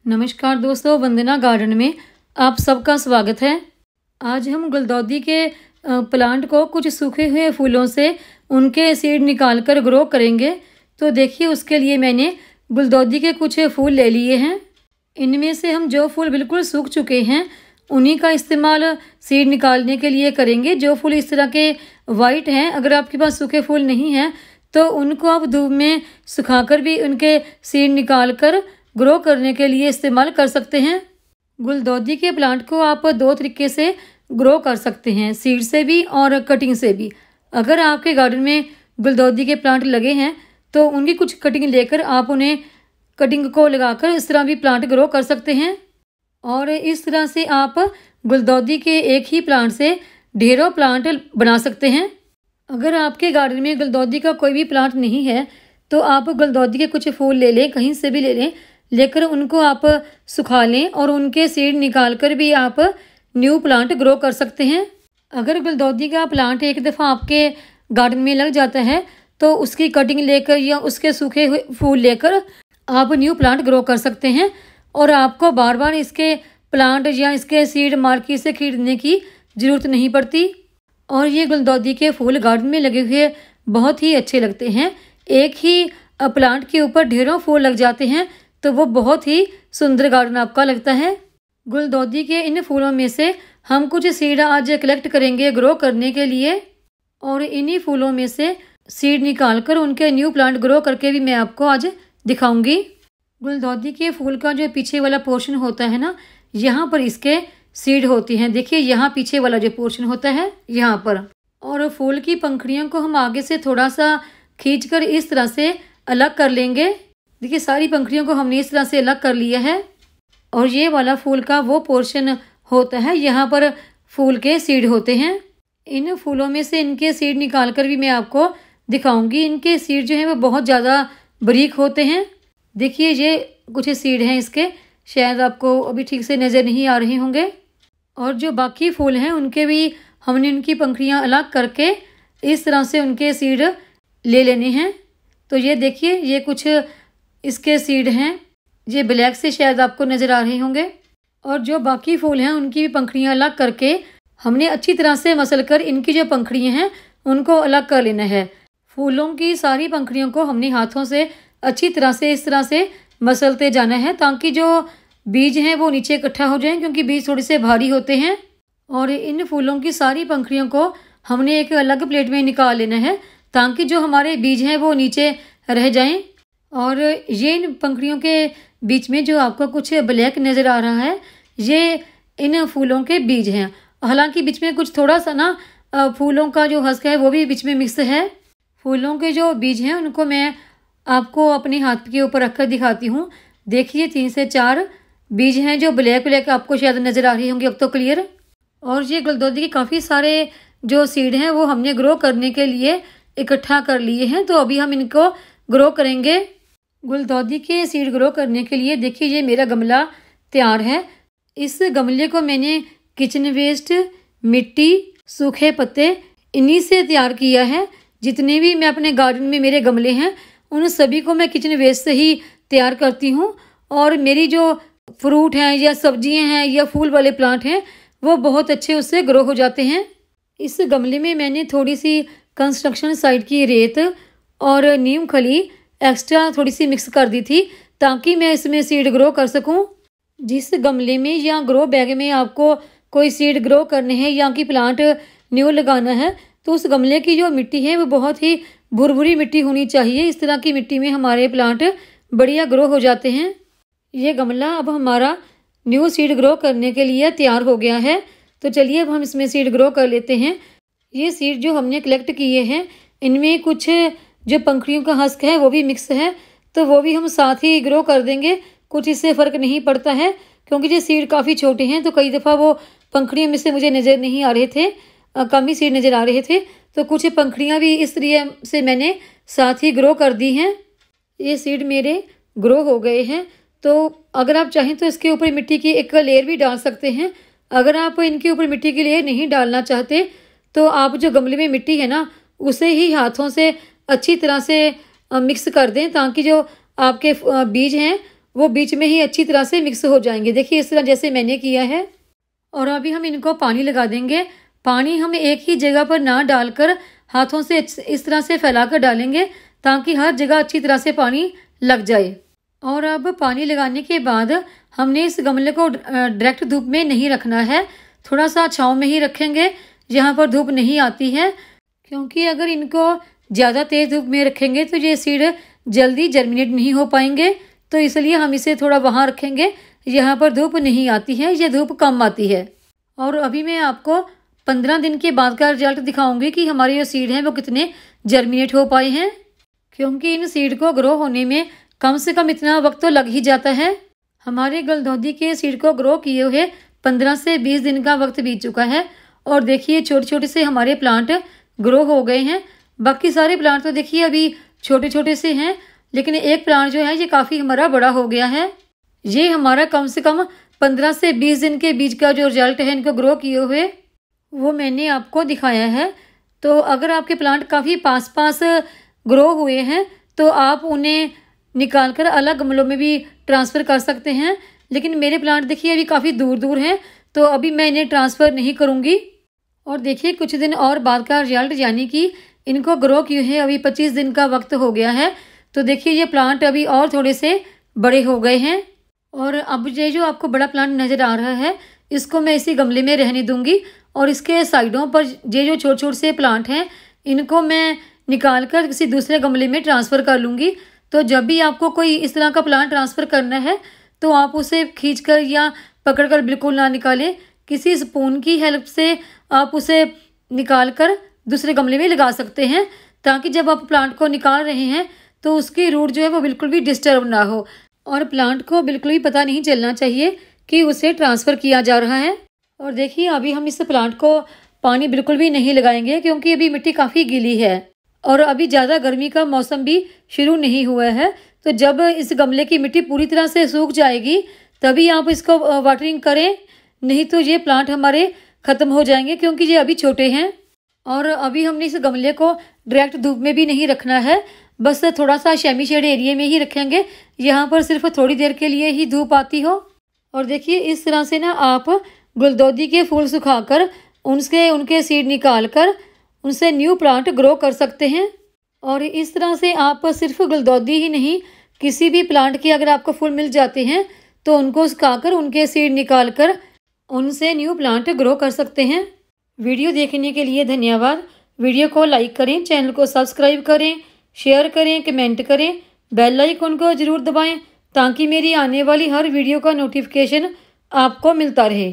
नमस्कार दोस्तों, वंदना गार्डन में आप सबका स्वागत है। आज हम गुलदाउदी के प्लांट को कुछ सूखे हुए फूलों से उनके सीड निकालकर ग्रो करेंगे। तो देखिए, उसके लिए मैंने गुलदाउदी के कुछ फूल ले लिए हैं। इनमें से हम जो फूल बिल्कुल सूख चुके हैं उन्हीं का इस्तेमाल सीड निकालने के लिए करेंगे। जो फूल इस तरह के वाइट हैं, अगर आपके पास सूखे फूल नहीं हैं तो उनको आप धूप में सुखाकर भी उनके सीड निकाल कर ग्रो करने के लिए इस्तेमाल कर सकते हैं। गुलदाउदी के प्लांट को आप दो तरीके से ग्रो कर सकते हैं, सीड से भी और कटिंग से भी। अगर आपके गार्डन में गुलदाउदी के प्लांट लगे हैं तो उनकी कुछ कटिंग लेकर आप उन्हें कटिंग को लगाकर इस तरह भी प्लांट ग्रो कर सकते हैं। और इस तरह से आप गुलदाउदी के एक ही प्लांट से ढेरों प्लांट बना सकते हैं। अगर आपके गार्डन में गुलदाउदी का कोई भी प्लांट नहीं है तो आप गुलदाउदी के कुछ फूल ले लें, कहीं से भी ले लें, लेकर उनको आप सुखा लें और उनके सीड निकाल कर भी आप न्यू प्लांट ग्रो कर सकते हैं। अगर गुलदाउदी का प्लांट एक दफ़ा आपके गार्डन में लग जाता है तो उसकी कटिंग लेकर या उसके सूखे हुए फूल लेकर आप न्यू प्लांट ग्रो कर सकते हैं और आपको बार बार इसके प्लांट या इसके सीड मार्केट से खरीदने की ज़रूरत नहीं पड़ती। और ये गुलदाउदी के फूल गार्डन में लगे हुए बहुत ही अच्छे लगते हैं। एक ही प्लांट के ऊपर ढेरों फूल लग जाते हैं तो वो बहुत ही सुंदर गार्डन आपका लगता है। गुलदाउदी के इन फूलों में से हम कुछ सीड आज कलेक्ट करेंगे ग्रो करने के लिए और इन्हीं फूलों में से सीड निकाल कर उनके न्यू प्लांट ग्रो करके भी मैं आपको आज दिखाऊंगी। गुलदाउदी के फूल का जो पीछे वाला पोर्शन होता है ना, यहाँ पर इसके सीड होती हैं। देखिए, यहाँ पीछे वाला जो पोर्शन होता है यहाँ पर, और फूल की पंखुड़ियों को हम आगे से थोड़ा सा खींचकर इस तरह से अलग कर लेंगे। देखिए, सारी पंखुड़ियों को हमने इस तरह से अलग कर लिया है और ये वाला फूल का वो पोर्शन होता है, यहाँ पर फूल के सीड होते हैं। इन फूलों में से इनके सीड निकाल कर भी मैं आपको दिखाऊंगी। इनके सीड जो हैं वो बहुत ज़्यादा बारीक होते हैं। देखिए, ये कुछ सीड हैं इसके, शायद आपको अभी ठीक से नज़र नहीं आ रहे होंगे। और जो बाकी फूल हैं उनके भी हमने उनकी पंखुड़ियाँ अलग करके इस तरह से उनके सीड ले लेने हैं। तो ये देखिए, ये कुछ इसके सीड हैं, ये ब्लैक से शायद आपको नज़र आ रहे होंगे। और जो बाकी फूल हैं उनकी भी पंखुड़ियाँ अलग करके हमने अच्छी तरह से मसल कर इनकी जो पंखुड़ियाँ हैं उनको अलग कर लेना है। फूलों की सारी पंखुड़ियों को हमने हाथों से अच्छी तरह से इस तरह से मसलते जाना है ताकि जो बीज हैं वो नीचे इकट्ठा हो जाएं, क्योंकि बीज थोड़े से भारी होते हैं। और इन फूलों की सारी पंखुड़ियों को हमने एक अलग प्लेट में निकाल लेना है ताकि जो हमारे बीज हैं वो नीचे रह जाएं। और ये इन पंखुड़ियों के बीच में जो आपको कुछ ब्लैक नज़र आ रहा है, ये इन फूलों के बीज हैं। हालांकि बीच में कुछ थोड़ा सा ना फूलों का जो हस्क है वो भी बीच में मिक्स है। फूलों के जो बीज हैं उनको मैं आपको अपने हाथ के ऊपर रखकर दिखाती हूँ। देखिए, 3 से 4 बीज हैं जो ब्लैक ब्लैक आपको शायद नज़र आ रही होंगी अब तो क्लियर। और ये गुलदाउदी के काफ़ी सारे जो सीड हैं वो हमने ग्रो करने के लिए इकट्ठा कर लिए हैं। तो अभी हम इनको ग्रो करेंगे। गुलदाउदी के सीड ग्रो करने के लिए देखिए, ये मेरा गमला तैयार है। इस गमले को मैंने किचन वेस्ट, मिट्टी, सूखे पत्ते इन्हीं से तैयार किया है। जितने भी मैं अपने गार्डन में मेरे गमले हैं उन सभी को मैं किचन वेस्ट से ही तैयार करती हूँ। और मेरी जो फ्रूट हैं या सब्जियां हैं या फूल वाले प्लांट हैं वो बहुत अच्छे उससे ग्रो हो जाते हैं। इस गमले में मैंने थोड़ी सी कंस्ट्रक्शन साइट की रेत और नीम खली एक्स्ट्रा थोड़ी सी मिक्स कर दी थी ताकि मैं इसमें सीड ग्रो कर सकूं। जिस गमले में या ग्रो बैग में आपको कोई सीड ग्रो करने हैं या कि प्लांट न्यू लगाना है तो उस गमले की जो मिट्टी है वो बहुत ही भुरभुरी मिट्टी होनी चाहिए। इस तरह की मिट्टी में हमारे प्लांट बढ़िया ग्रो हो जाते हैं। ये गमला अब हमारा न्यू सीड ग्रो करने के लिए तैयार हो गया है। तो चलिए अब हम इसमें सीड ग्रो कर लेते हैं। ये सीड जो हमने कलेक्ट किए हैं इनमें कुछ जो पंखुड़ियों का हस्क है वो भी मिक्स है, तो वो भी हम साथ ही ग्रो कर देंगे। कुछ इससे फ़र्क नहीं पड़ता है क्योंकि ये सीड काफ़ी छोटे हैं, तो कई दफ़ा वो पंखुड़ियों में से मुझे नज़र नहीं आ रहे थे, कम ही सीड नज़र आ रहे थे। तो कुछ पंखुड़ियाँ भी इस तरह से मैंने साथ ही ग्रो कर दी हैं। ये सीड मेरे ग्रो हो गए हैं। तो अगर आप चाहें तो इसके ऊपर मिट्टी की एक लेयर भी डाल सकते हैं। अगर आप इनके ऊपर मिट्टी की लेयर नहीं डालना चाहते तो आप जो गमले में मिट्टी है ना उसे ही हाथों से अच्छी तरह से मिक्स कर दें ताकि जो आपके बीज हैं वो बीच में ही अच्छी तरह से मिक्स हो जाएंगे। देखिए इस तरह जैसे मैंने किया है। और अभी हम इनको पानी लगा देंगे। पानी हम एक ही जगह पर ना डालकर हाथों से इस तरह से फैलाकर डालेंगे ताकि हर जगह अच्छी तरह से पानी लग जाए। और अब पानी लगाने के बाद हमने इस गमले को डायरेक्ट धूप में नहीं रखना है, थोड़ा सा छांव में ही रखेंगे जहाँ पर धूप नहीं आती है, क्योंकि अगर इनको ज़्यादा तेज़ धूप में रखेंगे तो ये सीड जल्दी जर्मिनेट नहीं हो पाएंगे। तो इसलिए हम इसे थोड़ा वहाँ रखेंगे यहाँ पर धूप नहीं आती है, ये धूप कम आती है। और अभी मैं आपको 15 दिन के बाद का रिजल्ट दिखाऊंगी कि हमारे जो सीड हैं वो कितने जर्मिनेट हो पाए हैं, क्योंकि इन सीड को ग्रो होने में कम से कम इतना वक्त तो लग ही जाता है। हमारे गलदौदी के सीड को ग्रो किए हुए 15 से 20 दिन का वक्त बीत चुका है। और देखिए छोटे छोटे से हमारे प्लांट ग्रो हो गए हैं। बाकी सारे प्लांट तो देखिए अभी छोटे छोटे से हैं, लेकिन एक प्लांट जो है ये काफ़ी हमारा बड़ा हो गया है। ये हमारा कम से कम 15 से 20 दिन के बीच का जो रिजल्ट है इनको ग्रो किए हुए, वो मैंने आपको दिखाया है। तो अगर आपके प्लांट काफ़ी पास पास ग्रो हुए हैं तो आप उन्हें निकाल कर अलग गमलों में भी ट्रांसफ़र कर सकते हैं। लेकिन मेरे प्लांट देखिए अभी काफ़ी दूर दूर हैं, तो अभी मैं इन्हें ट्रांसफ़र नहीं करूँगी। और देखिए कुछ दिन और बाद का रिजल्ट, यानी कि इनको ग्रो किए हैं अभी 25 दिन का वक्त हो गया है। तो देखिए ये प्लांट अभी और थोड़े से बड़े हो गए हैं। और अब ये जो आपको बड़ा प्लांट नज़र आ रहा है इसको मैं इसी गमले में रहने दूंगी, और इसके साइडों पर ये जो छोटे छोटे से प्लांट हैं इनको मैं निकाल कर किसी दूसरे गमले में ट्रांसफ़र कर लूँगी। तो जब भी आपको कोई इस तरह का प्लांट ट्रांसफ़र करना है तो आप उसे खींचकर या पकड़कर बिल्कुल ना निकालें, किसी स्पून की हेल्प से आप उसे निकाल कर दूसरे गमले में लगा सकते हैं, ताकि जब आप प्लांट को निकाल रहे हैं तो उसकी रूट जो है वो बिल्कुल भी डिस्टर्ब ना हो, और प्लांट को बिल्कुल भी पता नहीं चलना चाहिए कि उसे ट्रांसफ़र किया जा रहा है। और देखिए अभी हम इस प्लांट को पानी बिल्कुल भी नहीं लगाएंगे, क्योंकि अभी मिट्टी काफ़ी गीली है और अभी ज़्यादा गर्मी का मौसम भी शुरू नहीं हुआ है। तो जब इस गमले की मिट्टी पूरी तरह से सूख जाएगी तभी आप इसको वाटरिंग करें, नहीं तो ये प्लांट हमारे ख़त्म हो जाएंगे, क्योंकि ये अभी छोटे हैं। और अभी हमने इस गमले को डायरेक्ट धूप में भी नहीं रखना है, बस थोड़ा सा सेमी शेड एरिया में ही रखेंगे, यहाँ पर सिर्फ थोड़ी देर के लिए ही धूप आती हो। और देखिए इस तरह से ना आप गुलदौदी के फूल सुखाकर उनके सीड निकाल कर उनसे न्यू प्लांट ग्रो कर सकते हैं। और इस तरह से आप सिर्फ गुलदौदी ही नहीं, किसी भी प्लांट के अगर आपको फूल मिल जाते हैं तो उनको सुखाकर उनके सीड निकाल कर उनसे न्यू प्लांट ग्रो कर सकते हैं। वीडियो देखने के लिए धन्यवाद। वीडियो को लाइक करें, चैनल को सब्सक्राइब करें, शेयर करें, कमेंट करें, बेल आइकन को ज़रूर दबाएं ताकि मेरी आने वाली हर वीडियो का नोटिफिकेशन आपको मिलता रहे।